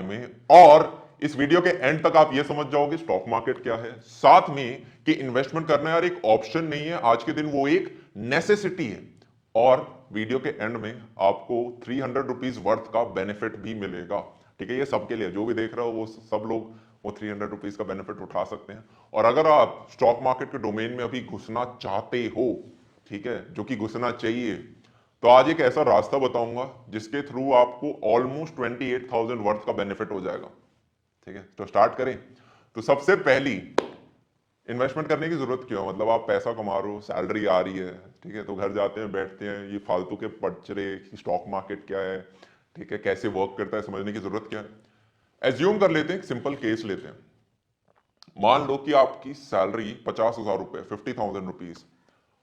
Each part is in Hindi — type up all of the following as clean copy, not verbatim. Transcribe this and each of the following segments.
में, और इस वीडियो के एंड तक आप ये समझ जाओगे स्टॉक मार्केट क्या है, साथ में कि इन्वेस्टमेंट करना यार एक ऑप्शन नहीं है आज के दिन, वो एक नेसेसिटी है। और वीडियो के एंड में आपको 300 रुपीज वर्थ का बेनिफिट भी मिलेगा। ठीक है, ये सबके लिए, जो भी देख रहा हो वो सब लोग वो 300 रुपीज का बेनिफिट उठा सकते हैं। और अगर आप स्टॉक मार्केट के डोमेन में अभी घुसना चाहते हो, ठीक है, जो कि घुसना चाहिए, तो आज एक ऐसा रास्ता बताऊंगा जिसके थ्रू आपको ऑलमोस्ट 28,000 वर्थ का बेनिफिट हो जाएगा। ठीक है, तो स्टार्ट करें। तो सबसे पहली, इन्वेस्टमेंट करने की जरूरत क्यों है? मतलब आप पैसा कमा रहे हो, सैलरी आ रही है, ठीक है, तो घर जाते हैं, बैठते हैं, ये फालतू के पचरे स्टॉक मार्केट क्या है, ठीक है, कैसे वर्क करता है, समझने की जरूरत क्या है। एज्यूम कर लेते हैं, सिंपल केस लेते हैं। मान लो कि आपकी सैलरी 50,000 रुपए, 50,000 रुपीज,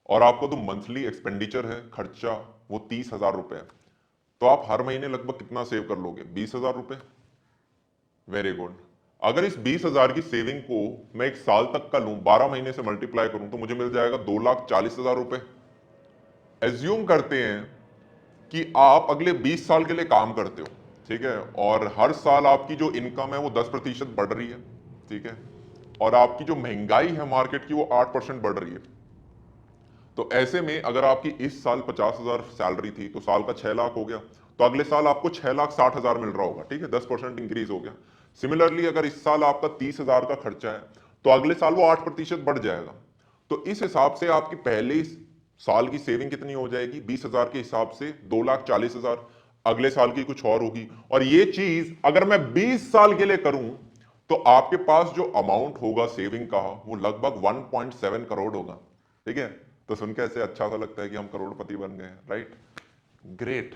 और आपको तो मंथली एक्सपेंडिचर है, खर्चा, वो 30,000 रुपए है। तो आप हर महीने लगभग कितना सेव कर लोगे? 20,000 रुपए। Very good. अगर इस 20,000 की सेविंग को मैं एक साल तक का लूं, 12 महीने से मल्टीप्लाई करूं, तो मुझे मिल जाएगा 2,40,000 रुपए। एज्यूम करते हैं कि आप अगले 20 साल के लिए काम करते हो, ठीक है, और हर साल आपकी जो इनकम है वो 10% बढ़ रही है, ठीक है, और आपकी जो महंगाई है मार्केट की वो 8% बढ़ रही है। तो ऐसे में अगर आपकी इस साल 50,000 सैलरी थी तो साल का 6 लाख हो गया, तो अगले साल आपको 6,60,000 मिल रहा होगा, ठीक है, 10% इंक्रीज हो गया। सिमिलरली अगर इस साल आपका 30,000 का खर्चा है तो अगले साल वो 8% बढ़ जाएगा। तो इस हिसाब से आपकी पहले साल की सेविंग कितनी हो जाएगी? 20,000 के हिसाब से 2,40,000। अगले साल की कुछ और होगी, और ये चीज अगर मैं 20 साल के लिए करूं तो आपके पास जो अमाउंट होगा सेविंग का वो लगभग 1.7 करोड़ होगा। ठीक है, तो सुन के ऐसे अच्छा सा लगता है कि हम करोड़पति बन गए, राइट? ग्रेट।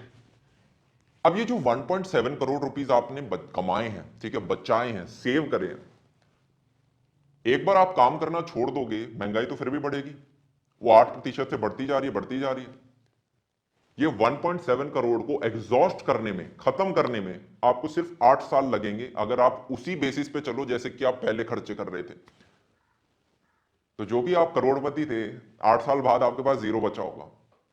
अब ये जो 1.7 करोड़ रुपीस आपने कमाए हैं, ठीक है, बचाए हैं, सेव करे हैं, एक बार आप काम करना छोड़ दोगे, महंगाई तो फिर भी बढ़ेगी, वो 8% से बढ़ती जा रही है, बढ़ती जा रही है। ये 1.7 करोड़ को एग्जॉस्ट करने में, खत्म करने में आपको सिर्फ 8 साल लगेंगे, अगर आप उसी बेसिस पे चलो जैसे कि आप पहले खर्चे कर रहे थे। तो जो भी आप करोड़पति थे, 8 साल बाद आपके पास जीरो बचा होगा।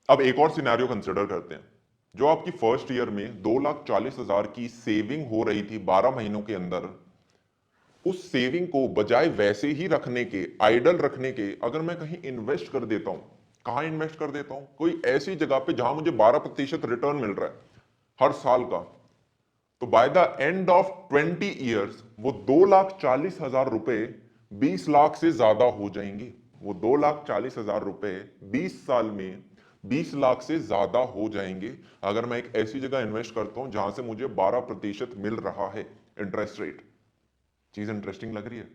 अब एक और सिनेरियो कंसिडर करते हैं। जो आपकी फर्स्ट ईयर में 2,40,000 की सेविंग हो रही थी 12 महीनों के अंदर, उस सेविंग को बजाय वैसे ही रखने के, आइडल रखने के, अगर मैं कहीं इन्वेस्ट कर देता हूं, कहां इन्वेस्ट कर देता हूं? कोई ऐसी जगह पे जहां मुझे 12% रिटर्न मिल रहा है हर साल का, तो by the end of 20 years वो 2,40,000 रुपए 20 लाख से ज्यादा हो जाएंगे। वो 2,40,000 रुपए 20 साल में 20 लाख से ज्यादा हो जाएंगे अगर मैं एक ऐसी जगह इन्वेस्ट करता हूं जहां से मुझे 12% मिल रहा है इंटरेस्ट रेट। चीज इंटरेस्टिंग लग रही है?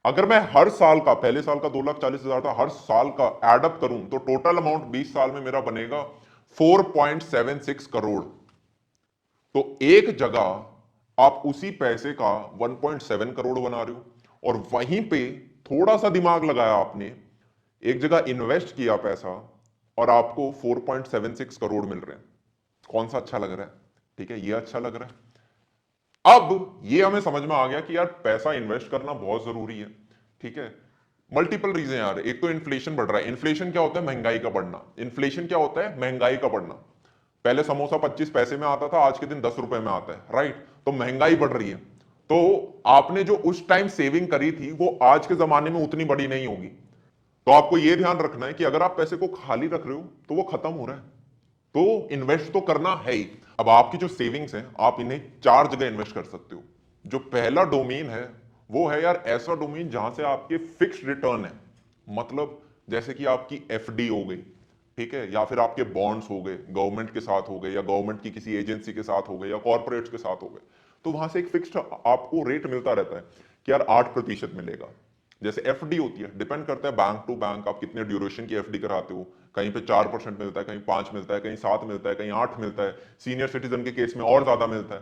अगर मैं हर साल का, पहले साल का 2,40,000 था, हर साल का एडअप करूं तो टोटल अमाउंट 20 साल में मेरा बनेगा 4.76 करोड़। तो एक जगह आप उसी पैसे का 1.7 करोड़ बना रहे हो, और वहीं पे थोड़ा सा दिमाग लगाया आपने, एक जगह इन्वेस्ट किया पैसा, और आपको 4.76 करोड़ मिल रहे हैं। कौन सा अच्छा लग रहा है? ठीक है, ये अच्छा लग रहा है। अब ये हमें समझ में आ गया कि यार पैसा इन्वेस्ट करना बहुत जरूरी है, ठीक है। मल्टीपल रीजन यार, एक तो इन्फ्लेशन बढ़ रहा है। इन्फ्लेशन क्या होता है? महंगाई का बढ़ना। इन्फ्लेशन क्या होता है? महंगाई का बढ़ना। पहले समोसा 25 पैसे में आता था, आज के दिन 10 रुपए में आता है, राइट? तो महंगाई बढ़ रही है। तो आपने जो उस टाइम सेविंग करी थी वो आज के जमाने में उतनी बड़ी नहीं होगी। तो आपको यह ध्यान रखना है कि अगर आप पैसे को खाली रख रहे हो तो वो खत्म हो रहा है, तो इन्वेस्ट तो करना है ही। अब आपकी जो सेविंग्स हैं, आप इन्हें 4 जगह इन्वेस्ट कर सकते हो। जो पहला डोमेन है वो है यार ऐसा डोमेन जहां से आपके फिक्स्ड रिटर्न है। मतलब जैसे कि आपकी एफडी हो गई, ठीक है, या फिर आपके बॉन्ड्स हो गए, गवर्नमेंट के साथ हो गए, या गवर्नमेंट की किसी एजेंसी के साथ हो गए, या कॉर्पोरेट्स के साथ हो गए। तो वहां से एक फिक्स्ड आपको रेट मिलता रहता है कि यार 8% मिलेगा। जैसे एफडी होती है, डिपेंड करता है बैंक टू बैंक, आप कितने ड्यूरेशन की एफडी कराते हो। कहीं पे 4% मिलता है, कहीं 5 मिलता है, कहीं 7 मिलता है, कहीं 8 मिलता है। सीनियर सिटीजन के केस में और ज्यादा मिलता है।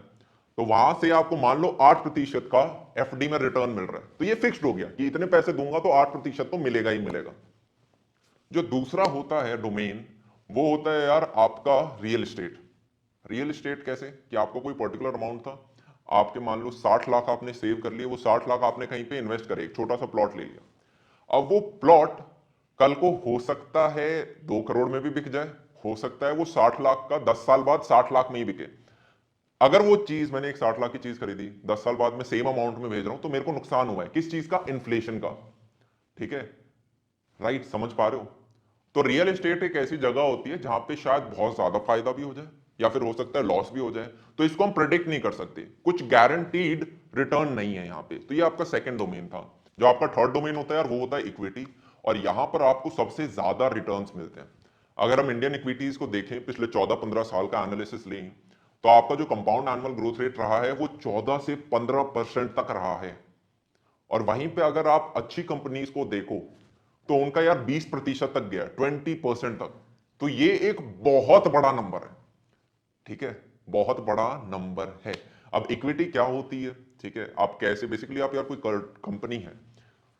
तो वहां से आपको मान लो 8% का एफडी में रिटर्न मिल रहा है, तो ये फिक्स्ड हो गया कि इतने पैसे दूंगा तो 8% तो मिलेगा ही मिलेगा। जो दूसरा होता है डोमेन, वो होता है यार आपका रियल एस्टेट। रियल एस्टेट कैसे? कि आपको कोई पर्टिकुलर अमाउंट था, आपके मान लो 60 लाख आपने सेव कर लिए, वो 60 लाख आपने कहीं पे इन्वेस्ट करे, एक छोटा सा प्लॉट ले लिया। अब वो प्लॉट कल को हो सकता है 2 करोड़ में भी बिक जाए, हो सकता है वो 60 लाख का 10 साल बाद 60 लाख में ही बिके। अगर वो चीज मैंने एक 60 लाख की चीज खरीदी, 10 साल बाद में सेम अमाउंट में भेज रहा हूं, तो मेरे को नुकसान हुआ है किस चीज का? इन्फ्लेशन का। ठीक है, राइट, समझ पा रहे हो? तो रियल एस्टेट एक ऐसी जगह होती है जहां पे शायद बहुत ज्यादा फायदा भी हो जाए या फिर हो सकता है लॉस भी हो जाए, तो इसको हम प्रेडिक्ट नहीं कर सकते, कुछ गारंटीड रिटर्न नहीं है यहाँ पे। तो ये आपका सेकंड डोमेन था। जो आपका थर्ड डोमेन होता है यार, वो होता है इक्विटी, और यहां पर आपको सबसे ज्यादा रिटर्न्स मिलते हैं। अगर हम इंडियन इक्विटीज को देखें, पिछले 14-15 साल का एनालिसिस लें, तो आपका जो कंपाउंड एनुअल ग्रोथ रेट रहा है वो 14 से 15% तक रहा है। और वहीं पे अगर आप अच्छी कंपनीज को देखो तो उनका यार 20% तक गया, 20% तक। तो ये एक बहुत बड़ा नंबर है। ठीक है, बहुत बड़ा नंबर है। अब इक्विटी क्या होती है? ठीक है, आप कैसे, बेसिकली आप यार कोई कंपनी है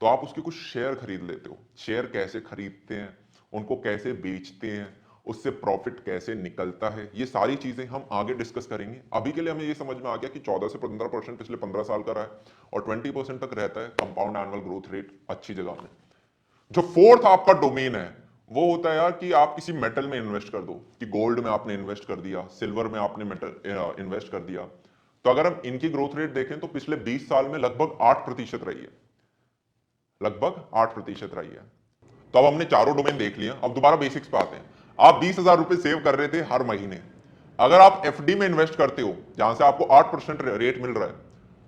तो आप उसके कुछ शेयर खरीद लेते हो। शेयर कैसे खरीदते हैं, उनको कैसे बेचते हैं, उससे प्रॉफिट कैसे निकलता है, ये सारी चीजें हम आगे डिस्कस करेंगे। अभी के लिए हमें ये समझ में आ गया कि 14 से 15% पिछले 15 साल का रहा है और 20% तक रहता है कंपाउंड एनुअल ग्रोथ रेट अच्छी जगह में। जो फोर्थ आपका डोमेन है वो होता है यार कि आप किसी मेटल में इन्वेस्ट कर दो, कि गोल्ड में आपने इन्वेस्ट कर दिया, सिल्वर में आपने मेटल इन्वेस्ट कर दिया। तो अगर हम इनकी ग्रोथ रेट देखें तो पिछले 20 साल में लगभग 8% रही है, लगभग 8% रही है। तो अब हमने चारों डोमेन देख लिया, अब दोबारा बेसिक्स पे आते हैं। आप 20,000 रुपए सेव कर रहे थे हर महीने, अगर आप एफडी में इन्वेस्ट करते हो जहां से आपको 8% रेट मिल रहा है,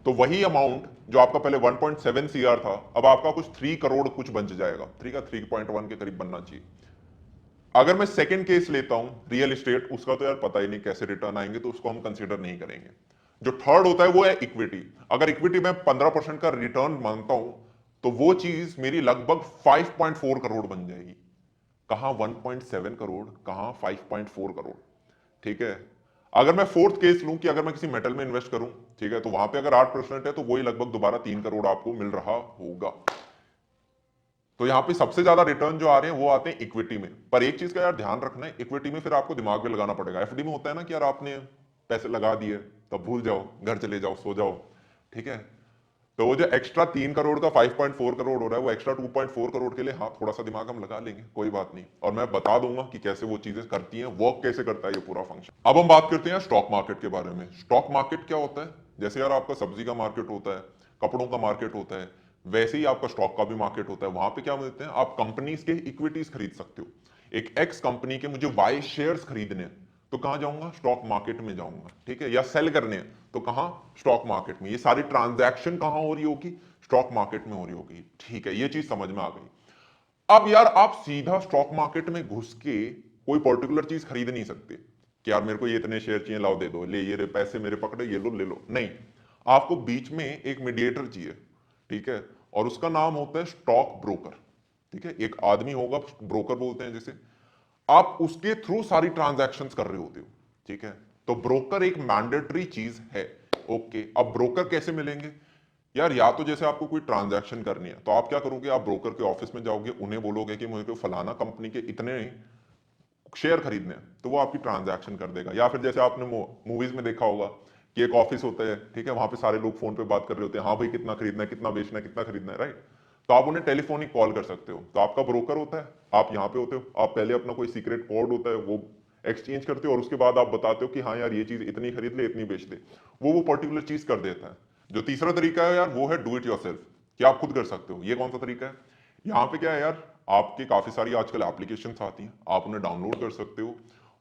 तो वही अमाउंट जो आपका पहले 1.7 सीआर था, अब आपका कुछ 3 करोड़ कुछ बन जाएगा। 3 का 3.1 के करीब बनना चाहिए। अगर मैं सेकंड केस लेता हूं रियल एस्टेट, उसका तो यार पता ही नहीं कैसे रिटर्न आएंगे, तो उसको हम कंसीडर नहीं करेंगे। जो थर्ड होता है वो है इक्विटी। अगर इक्विटी में 15% का रिटर्न मानता हूं तो वो चीज मेरी लगभग 5.4 करोड़ बन जाएगी। कहां 1.7 करोड़, कहां 5.4 करोड़। ठीक है, अगर मैं फोर्थ केस लूं कि अगर मैं किसी मेटल में इन्वेस्ट करूं, ठीक है, तो वहां पे अगर 8% है तो वही लगभग दोबारा 3 करोड़ आपको मिल रहा होगा। तो यहां पे सबसे ज्यादा रिटर्न जो आ रहे हैं वो आते हैं इक्विटी में। पर एक चीज का यार ध्यान रखना है, इक्विटी में फिर आपको दिमाग भी लगाना पड़ेगा। एफडी में होता है ना कि यार आपने पैसे लगा दिए, तब भूल जाओ, घर चले जाओ, सो जाओ। ठीक है, तो वो जो एक्स्ट्रा 3 करोड़ का 5.4 करोड़ हो रहा है, वो एक्स्ट्रा 2.4 करोड़ के लिए हाँ थोड़ा सा दिमाग हम लगा लेंगे, कोई बात नहीं। और मैं बता दूंगा कि कैसे वो चीजें करती हैं, वर्क कैसे करता है ये पूरा फंक्शन। अब हम बात करते हैं स्टॉक मार्केट के बारे में। स्टॉक मार्केट क्या होता है? जैसे यार आपका सब्जी का मार्केट होता है, कपड़ों का मार्केट होता है, वैसे ही आपका स्टॉक का भी मार्केट होता है। वहां पे क्या मिलते हैं, आप कंपनीज के इक्विटीज खरीद सकते हो। एक एक्स कंपनी के मुझे वाई शेयर्स खरीदने हैं तो कहां जाऊंगा? स्टॉक मार्केट में जाऊंगा। ठीक है, या सेल करने हैं तो कहां? स्टॉक मार्केट में। ये सारी ट्रांजैक्शन कहां हो रही होगी? स्टॉक मार्केट में हो रही होगी। ठीक है, ये चीज समझ में आ गई। अब यार आप सीधा स्टॉक मार्केट में घुस के कोई पर्टिकुलर चीज खरीद नहीं सकते कि यार मेरे को ये इतने शेयर चाहिए, लाओ दे दो, ले ये पैसे मेरे पकड़े, ये लो ले लो, नहीं। आपको बीच में एक मीडिएटर चाहिए। ठीक है, और उसका नाम होता है स्टॉक ब्रोकर। ठीक है, एक आदमी होगा, ब्रोकर बोलते हैं जिसे, आप उसके थ्रू सारी ट्रांजैक्शंस कर रहे होते हो। ठीक है, तो ब्रोकर एक मैंडेटरी चीज है। ओके, अब ब्रोकर कैसे मिलेंगे यार? या तो जैसे आपको कोई ट्रांजैक्शन करनी है तो आप क्या करोगे, आप ब्रोकर के ऑफिस में जाओगे, उन्हें बोलोगे कि मुझे फलाना कंपनी के इतने शेयर खरीदने हैं, तो वो आपकी ट्रांजैक्शन कर देगा। या फिर जैसे आपने मूवीज में देखा होगा कि एक ऑफिस होता है, ठीक है, वहां पे सारे लोग फोन पे बात कर रहे होते हैं, हाँ भाई कितना खरीदना है, कितना बेचना है, कितना खरीदना है, राइट? तो आप उन्हें टेलीफोनिक कॉल कर सकते हो। तो आपका ब्रोकर होता है, आप यहाँ पे होते हो, आप पहले अपना कोई सीक्रेट कोड होता है वो एक्सचेंज करते हो और उसके बाद आप बताते हो कि हाँ यार ये चीज इतनी खरीद ले, इतनी बेच दे, वो पर्टिकुलर चीज कर देता है। जो तीसरा तरीका है यार वो है डू इट योरसेल्फ, कि आप खुद कर सकते हो। ये कौन सा तरीका है? यहाँ पे क्या है यार, आपकी काफी सारी आजकल एप्लीकेशंस आती हैं, आप उन्हें डाउनलोड कर सकते हो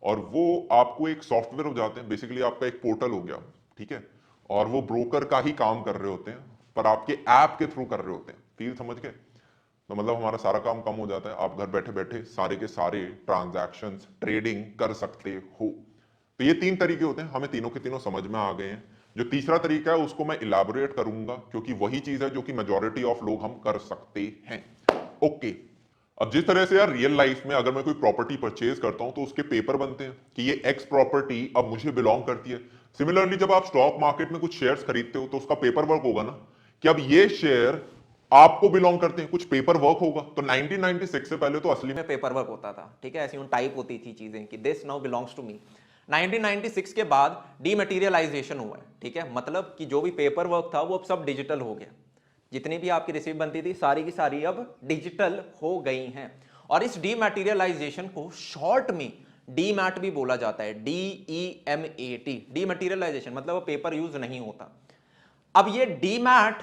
और वो आपको एक सॉफ्टवेयर हो जाते हैं, बेसिकली आपका एक पोर्टल हो गया। ठीक है, और वो ब्रोकर का ही काम कर रहे होते हैं पर आपके ऐप के थ्रू कर रहे होते हैं। फील समझ गए? तो मतलब हमारा सारा काम कम हो जाता है, आप घर बैठे बैठे सारे के सारे ट्रांजैक्शंस ट्रेडिंग कर सकते हो। तो ये 3 तरीके होते हैं, हमें तीनों के तीनों समझ में आ गए हैं। जो तीसरा तरीका है उसको मैं इलैबोरेट करूंगा क्योंकि वही चीज है जो कि मेजॉरिटी ऑफ लोग हम कर सकते हैं। ओके, अब जिस तरह से यार रियल लाइफ में अगर मैं कोई प्रॉपर्टी परचेज करता हूं तो उसके पेपर बनते हैं कि ये एक्स प्रॉपर्टी अब मुझे बिलोंग करती है। सिमिलरली जब आप स्टॉक मार्केट में कुछ शेयर्स खरीदते हो तो उसका पेपर वर्क होगा ना कि अब ये शेयर आपको बिलोंग करते हैं, कुछ पेपर वर्क होगा। तो 1996 से पहले तो असली में पेपर वर्क होता था, ठीक है, ऐसी उन टाइप होती थी चीजें कि this now belongs to me. 1996 के बाद डीमैटेरियलाइजेशन हुआ है, ठीक है, मतलब कि जो भी पेपर वर्क था वो अब सब डिजिटल हो गया। जितनी भी आपकी रिसीव बनती थी सारी की सारी अब डिजिटल हो गई हैं। और इस डीमैटेरियलाइजेशन को शॉर्ट में डीमैट भी बोला जाता है, DEMAT, डीमैटेरियलाइजेशन, मतलब पेपर यूज नहीं होता। अब ये डीमैट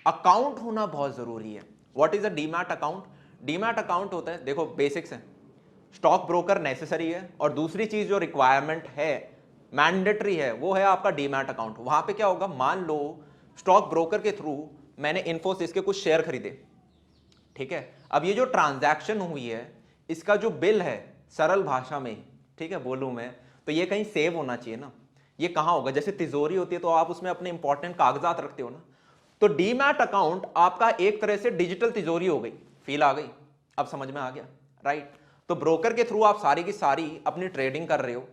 अकाउंट होना बहुत जरूरी है। What is a demat account? Demat account होता है, देखो बेसिक्स है, स्टॉक ब्रोकर नेसेसरी है, और दूसरी चीज जो रिक्वायरमेंट है, मैंडेटरी है, वो है आपका डीमैट अकाउंट। वहां पे क्या होगा, मान लो स्टॉक ब्रोकर के थ्रू मैंने इन्फोसिस के कुछ शेयर खरीदे, ठीक है। अब ये जो ट्रांजैक्शन हुई है, इसका जो बिल है, सरल भाषा में, ठीक है, बोलूं मैं तो ये कहीं सेव होना चाहिए ना। ये कहां होगा? जैसे तिजोरी होती है तो आप उसमें अपने इंपॉर्टेंट कागजात रखते हो ना, तो डीमैट अकाउंट आपका एक तरह से डिजिटल तिजोरी हो गई। फील आ गई? अब समझ में आ गया, राइट। तो ब्रोकर के थ्रू आप सारी की सारी अपनी ट्रेडिंग कर रहे हो,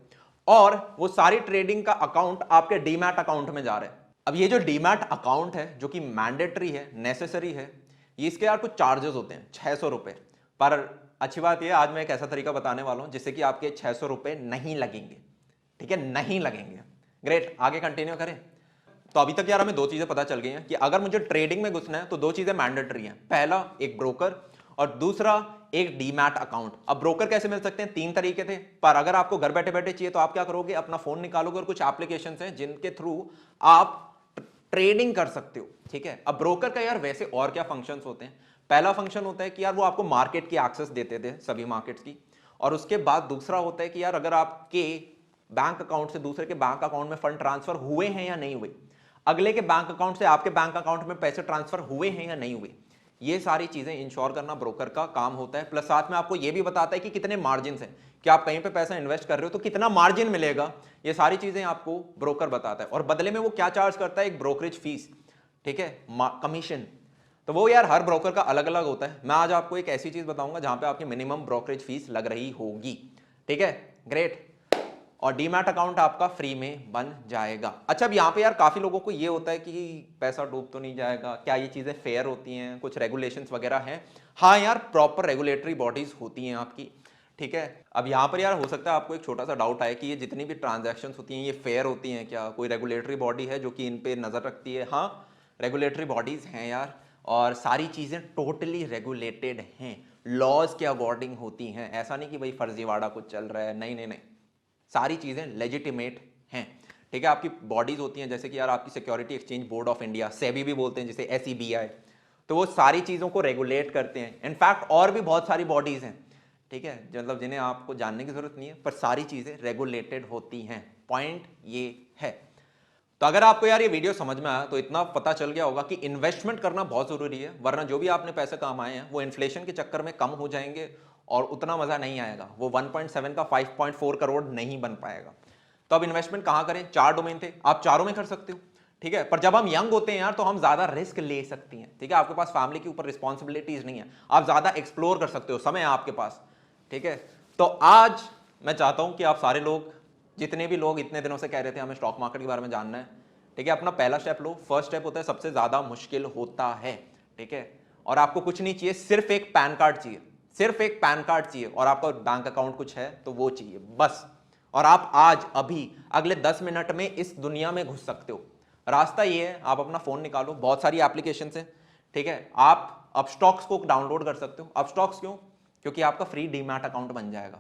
और वो सारी ट्रेडिंग का अकाउंट आपके डीमैट अकाउंट में जा रहा है। अब ये जो डीमैट अकाउंट है, जो कि मैंडेटरी है, नेसेसरी है, ये इसके यार कुछ चार्जेस होते हैं, 600 रुपए। पर अच्छी बात यह, आज मैं एक ऐसा तरीका बताने वाला हूं जिससे कि आपके 600 रुपए नहीं लगेंगे, ठीक है, नहीं लगेंगे। ग्रेट, आगे कंटिन्यू करें। तो अभी तक यार हमें दो चीजें पता चल गई हैं कि अगर मुझे ट्रेडिंग में घुसना है तो दो चीजें मैंडेटरी हैं, पहला एक ब्रोकर और दूसरा एक डीमैट अकाउंट। अब ब्रोकर कैसे मिल सकते हैं? 3 तरीके थे, पर अगर आपको घर बैठे बैठे चाहिए तो आप क्या करोगे, अपना फोन निकालोगे और कुछ एप्लीकेशंस हैं जिनके थ्रू आप ट्रेडिंग कर सकते हो, ठीक है। अब ब्रोकर का यार वैसे और क्या फंक्शंस होते हैं? पहला फंक्शन होता है कि यार वो आपको मार्केट की एक्सेस देते थे, सभी मार्केट्स की, और उसके बाद दूसरा होता है कि यार अगर आपके बैंक अकाउंट से दूसरे के बैंक अकाउंट में फंड ट्रांसफर हुए हैं या नहीं हुए, अगले के बैंक अकाउंट से आपके बैंक अकाउंट में पैसे ट्रांसफर हुए हैं या नहीं हुए, ये सारी चीजें इंश्योर करना ब्रोकर का काम होता है। प्लस साथ में आपको ये भी बताता है कि कितने मार्जिन हैं, कि आप कहीं पे पैसा इन्वेस्ट कर रहे हो तो कितना मार्जिन मिलेगा, ये सारी चीजें आपको ब्रोकर बताता है। और बदले में वो क्या चार्ज करता है? एक ब्रोकरेज फीस, ठीक है, कमीशन। तो वो यार हर ब्रोकर का अलग अलग होता है। मैं आज आपको एक ऐसी चीज बताऊंगा जहां पे आपकी मिनिमम ब्रोकरेज फीस लग रही होगी, ठीक है, ग्रेट। और डीमैट अकाउंट आपका फ्री में बन जाएगा। अच्छा, अब यहाँ पे यार काफी लोगों को ये होता है कि पैसा डूब तो नहीं जाएगा, क्या ये चीजें फेयर होती हैं, कुछ रेगुलेशंस वगैरह हैं? हाँ यार, प्रॉपर रेगुलेटरी बॉडीज होती हैं आपकी, ठीक है। अब यहाँ पर यार हो सकता है आपको एक छोटा सा डाउट आए कि ये जितनी भी ट्रांजैक्शंस होती हैं ये फेयर होती हैं क्या? कोई रेगुलेटरी बॉडी है जो कि इन पे नजर रखती है? हाँ, रेगुलेटरी बॉडीज हैं यार, और सारी चीजें टोटली रेगुलेटेड हैं, लॉज के अकॉर्डिंग होती हैं। ऐसा नहीं कि भाई फर्जीवाड़ा कुछ चल रहा है, नहीं नहीं नहीं, सारी चीजें लेजिटिमेट हैं, ठीक है। आपकी बॉडीज होती हैं जैसे कि यार आपकी security exchange board of India, SEBI भी बोलते हैं जिसे, SEBI, तो वो सारी चीजों को रेगुलेट करते हैं। इनफैक्ट और भी बहुत सारी बॉडीज हैं, ठीक है, मतलब जिन्हें आपको जानने की जरूरत नहीं है, पर सारी चीजें रेगुलेटेड होती हैं। पॉइंट ये है। तो अगर आपको यार ये वीडियो समझ में आया तो इतना पता चल गया होगा कि इन्वेस्टमेंट करना बहुत जरूरी है, वरना जो भी आपने पैसे कमाए हैं वो इन्फ्लेशन के चक्कर में कम हो जाएंगे और उतना मजा नहीं आएगा। वो 1.7 का 5.4 करोड़ नहीं बन पाएगा। तो अब इन्वेस्टमेंट कहां करें? 4 डोमेन थे, आप चारों में कर सकते हो, ठीक है। पर जब हम यंग होते हैं यार तो हम ज्यादा रिस्क ले सकते हैं, ठीक है। आपके पास फैमिली के ऊपर रिस्पॉन्सिबिलिटीज नहीं है, आप ज्यादा एक्सप्लोर कर सकते हो, समय है आपके पास, ठीक है। तो आज मैं चाहता हूं कि आप सारे लोग, जितने भी लोग इतने दिनों से कह रहे थे हमें स्टॉक मार्केट के बारे में जानना है, ठीक है, अपना पहला स्टेप लो। फर्स्ट स्टेप होता है सबसे ज्यादा मुश्किल होता है, ठीक है। और आपको कुछ नहीं चाहिए, सिर्फ एक पैन कार्ड चाहिए, सिर्फ एक पैन कार्ड चाहिए, और आपका बैंक अकाउंट कुछ है तो वो चाहिए बस। और आप आज अभी अगले 10 मिनट में इस दुनिया में घुस सकते हो। रास्ता ये है, आप अपना फोन निकालो, बहुत सारी एप्लीकेशन है, ठीक है। आप अपस्टॉक्स को डाउनलोड कर सकते हो। अपस्टॉक्स क्यों? क्योंकि आपका फ्री डीमैट अकाउंट बन जाएगा,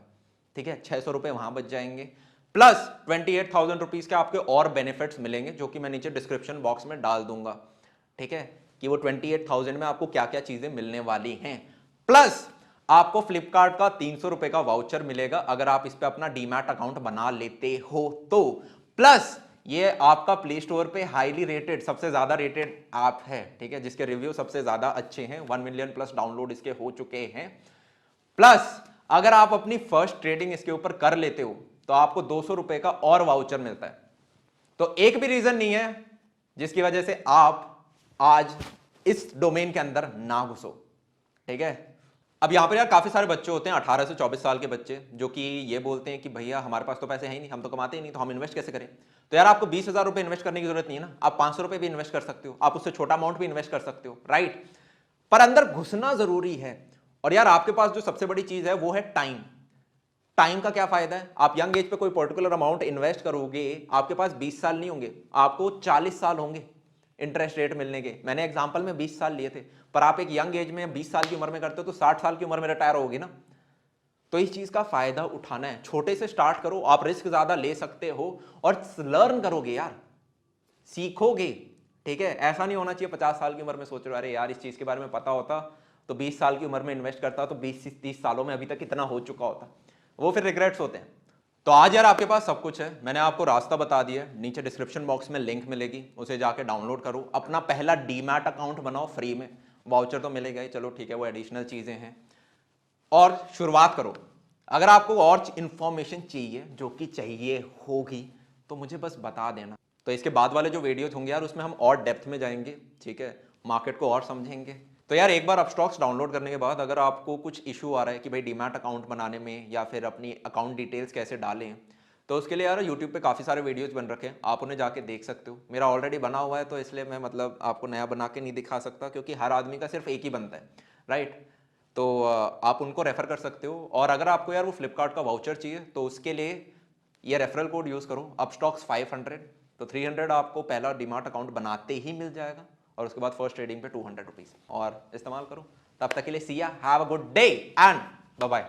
ठीक है, 600 रुपए वहां बच जाएंगे, प्लस 28,000 रुपीज के आपके और बेनिफिट्स मिलेंगे जो कि मैं नीचे डिस्क्रिप्शन बॉक्स में डाल दूंगा, ठीक है, कि वो 28,000 में आपको क्या क्या चीजें मिलने वाली हैं। प्लस आपको फ्लिपकार्ट का 300 रुपए का वाउचर मिलेगा अगर आप इस पे अपना डीमैट अकाउंट बना लेते हो तो। प्लस ये आपका प्ले स्टोर पे हाईली रेटेड, सबसे ज्यादा रेटेड ऐप है, ठीक है, जिसके रिव्यू सबसे ज्यादा अच्छे हैं, 1 मिलियन प्लस डाउनलोड इसके हो चुके हैं। प्लस अगर आप अपनी फर्स्ट ट्रेडिंग इसके ऊपर कर लेते हो तो आपको 200 रुपए का और वाउचर मिलता है। तो एक भी रीजन नहीं है जिसकी वजह से आप आज इस डोमेन के अंदर ना घुसो, ठीक है। अब यहां पर यार काफी सारे बच्चे होते हैं 18 से 24 साल के बच्चे, जो कि ये बोलते हैं कि भैया हमारे पास तो पैसे है ही नहीं, हम तो कमाते ही नहीं, तो हम इन्वेस्ट कैसे करें? तो यार आपको 20,000 रुपए इन्वेस्ट करने की जरूरत नहीं है ना, आप 500 रुपए भी इन्वेस्ट कर सकते हो, आप उससे छोटा अमाउंट भी इन्वेस्ट कर सकते हो, राइट। पर अंदर घुसना जरूरी है। और यार आपके पास जो सबसे बड़ी चीज है वो है टाइम। टाइम का क्या फायदा है? आप यंग एज पे कोई पर्टिकुलर अमाउंट इन्वेस्ट करोगे, आपके पास 20 साल नहीं होंगे, आपको 40 साल होंगे इंटरेस्ट रेट मिलने के। मैंने एग्जांपल में 20 साल लिए थे, पर आप एक यंग एज में 20 साल की उम्र में करते हो तो 60 साल की उम्र में रिटायर होगी ना। तो इस चीज का फायदा उठाना है, छोटे से स्टार्ट करो, आप रिस्क ज्यादा ले सकते हो और लर्न करोगे यार, सीखोगे। ठीक है, ऐसा नहीं होना चाहिए 50 साल की उम्र में सोच रहे हो अरे यार इस चीज के बारे में पता होता तो 20 साल की उम्र में इन्वेस्ट करता तो 20-30 सालों में अभी तक कितना हो चुका होता, वो फिर रिग्रेट्स होते हैं। तो आज यार आपके पास सब कुछ है, मैंने आपको रास्ता बता दिया है, नीचे डिस्क्रिप्शन बॉक्स में लिंक मिलेगी, उसे जाके डाउनलोड करो, अपना पहला डीमैट अकाउंट बनाओ फ्री में, वाउचर तो मिलेगा ही, चलो ठीक है वो एडिशनल चीजें हैं, और शुरुआत करो। अगर आपको और इंफॉर्मेशन चाहिए, जो कि चाहिए होगी, तो मुझे बस बता देना। तो इसके बाद वाले जो वीडियोस होंगे यार उसमें हम और डेप्थ में जाएंगे, ठीक है, मार्केट को और समझेंगे। तो यार एक बार अपस्टॉक्स डाउनलोड करने के बाद अगर आपको कुछ इशू आ रहा है कि भाई डीमैट अकाउंट बनाने में या फिर अपनी अकाउंट डिटेल्स कैसे डालें, तो उसके लिए यार यूट्यूब पे काफ़ी सारे वीडियोस बन रखे हैं, आप उन्हें जाके देख सकते हो। मेरा ऑलरेडी बना हुआ है तो इसलिए मैं मतलब आपको नया बना के नहीं दिखा सकता, क्योंकि हर आदमी का सिर्फ एक ही बनता है, राइट। तो आप उनको रेफर कर सकते हो। और अगर आपको यार वो फ्लिपकार्ट का वाउचर चाहिए तो उसके लिए ये रेफरल कोड यूज़ करो, अपस्टॉक्स 500, तो 300 आपको पहला डीमार्ट अकाउंट बनाते ही मिल जाएगा, और उसके बाद फर्स्ट ट्रेडिंग पे 200 रुपीज़, और इस्तेमाल करो। तब तक के लिए see ya, have a good day and bye bye.